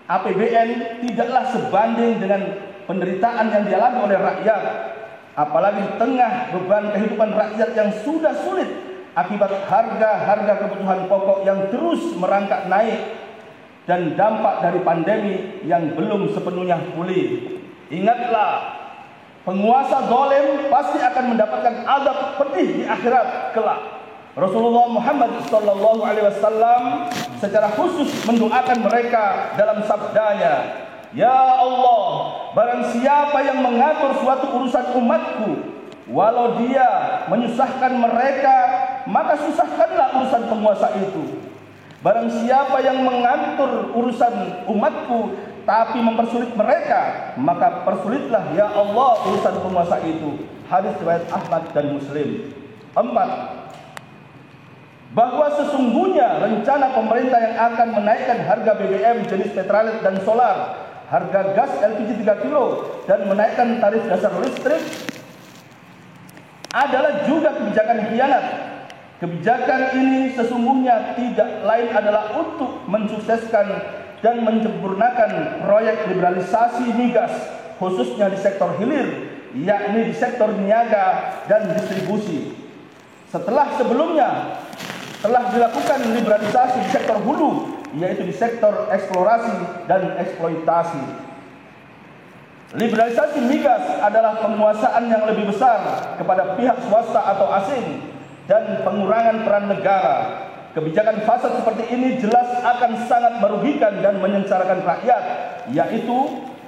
APBN tidaklah sebanding dengan penderitaan yang dialami oleh rakyat, apalagi di tengah beban kehidupan rakyat yang sudah sulit akibat harga-harga kebutuhan pokok yang terus merangkak naik dan dampak dari pandemi yang belum sepenuhnya pulih. Ingatlah, penguasa zalim pasti akan mendapatkan azab pedih di akhirat kelak. Rasulullah Muhammad SAW secara khusus mendoakan mereka dalam sabdanya, "Ya Allah, barang siapa yang mengatur suatu urusan umatku, walau dia menyusahkan mereka, maka susahkanlah urusan penguasa itu. Barang siapa yang mengatur urusan umatku tapi mempersulit mereka, maka persulitlah ya Allah urusan penguasa itu." Hadis riwayat Ahmad dan Muslim. 4. Bahwa sesungguhnya rencana pemerintah yang akan menaikkan harga BBM jenis Petralet dan solar, harga gas LPG 3 kilo, dan menaikkan tarif dasar listrik adalah juga kebijakan khianat. Kebijakan ini sesungguhnya tidak lain adalah untuk mensukseskan dan menyempurnakan proyek liberalisasi migas, khususnya di sektor hilir, yakni di sektor niaga dan distribusi. Setelah sebelumnya telah dilakukan liberalisasi di sektor hulu, yaitu di sektor eksplorasi dan eksploitasi. Liberalisasi migas adalah penguasaan yang lebih besar kepada pihak swasta atau asing dan pengurangan peran negara. Kebijakan fasad seperti ini jelas akan sangat merugikan dan menyengsarakan rakyat, yaitu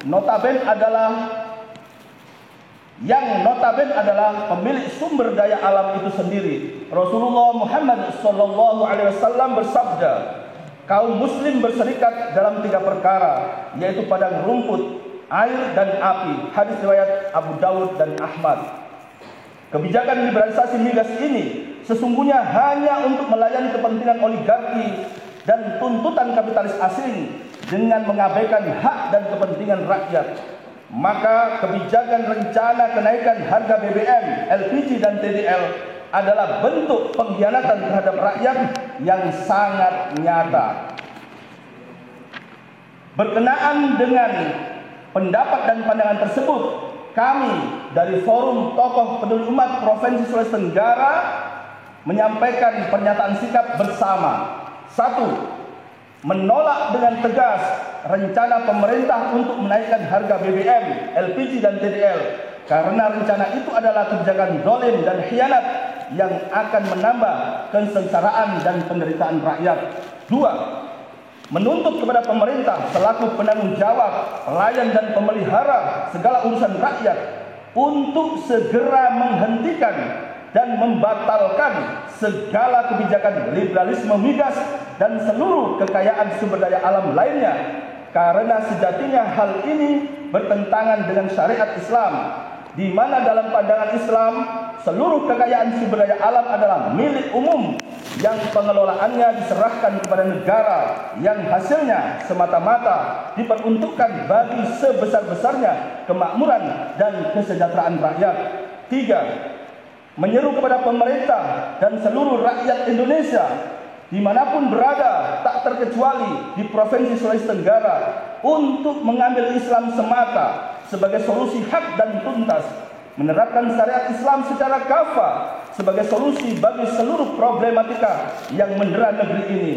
notabene adalah pemilik sumber daya alam itu sendiri. Rasulullah Muhammad SAW bersabda, kaum muslim berserikat dalam 3 perkara, yaitu padang rumput, air, dan api. Hadis riwayat Abu Dawud dan Ahmad. Kebijakan liberalisasi migas ini sesungguhnya hanya untuk melayani kepentingan oligarki dan tuntutan kapitalis asing dengan mengabaikan hak dan kepentingan rakyat. Maka kebijakan rencana kenaikan harga BBM, LPG, dan TDL adalah bentuk pengkhianatan terhadap rakyat yang sangat nyata. Berkenaan dengan pendapat dan pandangan tersebut, kami dari Forum Tokoh Peduli Umat Provinsi Sulawesi Tenggara menyampaikan pernyataan sikap bersama. 1. Menolak dengan tegas rencana pemerintah untuk menaikkan harga BBM, LPG, dan TDL, karena rencana itu adalah kebijakan zalim dan khianat yang akan menambah kesengsaraan dan penderitaan rakyat. 2. Menuntut kepada pemerintah selaku penanggung jawab, pelayan, dan pemelihara segala urusan rakyat untuk segera menghentikan dan membatalkan segala kebijakan liberalisme migas dan seluruh kekayaan sumber daya alam lainnya, karena sejatinya hal ini bertentangan dengan syariat Islam, di mana dalam pandangan Islam seluruh kekayaan sumber daya alam adalah milik umum yang pengelolaannya diserahkan kepada negara yang hasilnya semata-mata diperuntukkan bagi sebesar-besarnya kemakmuran dan kesejahteraan rakyat. 3. Menyeru kepada pemerintah dan seluruh rakyat Indonesia dimanapun berada, tak terkecuali di Provinsi Sulawesi Tenggara, untuk mengambil Islam semata sebagai solusi hak dan tuntas, menerapkan syariat Islam secara kafah sebagai solusi bagi seluruh problematika yang mendera negeri ini.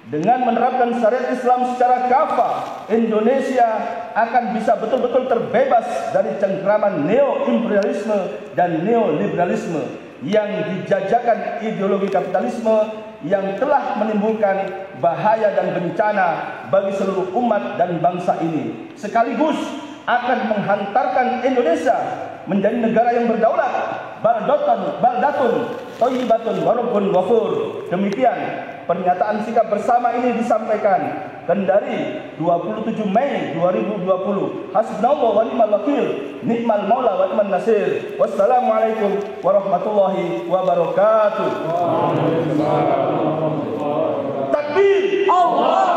Dengan menerapkan syariat Islam secara kafah, Indonesia akan bisa betul-betul terbebas dari cengkraman neo-imperialisme dan neoliberalisme yang dijajakan ideologi kapitalisme yang telah menimbulkan bahaya dan bencana bagi seluruh umat dan bangsa ini, sekaligus akan menghantarkan Indonesia menjadi negara yang berdaulat, baldatun, thayyibatun, warabbun ghafur. Demikian pernyataan sikap bersama ini disampaikan Kendari 27 Mei 2020. Hasbunallahu wa ni'mal wakil, ni'mal maula wa ni'man nasir. Wassalamualaikum warahmatullahi wabarakatuh. Takbir. Allah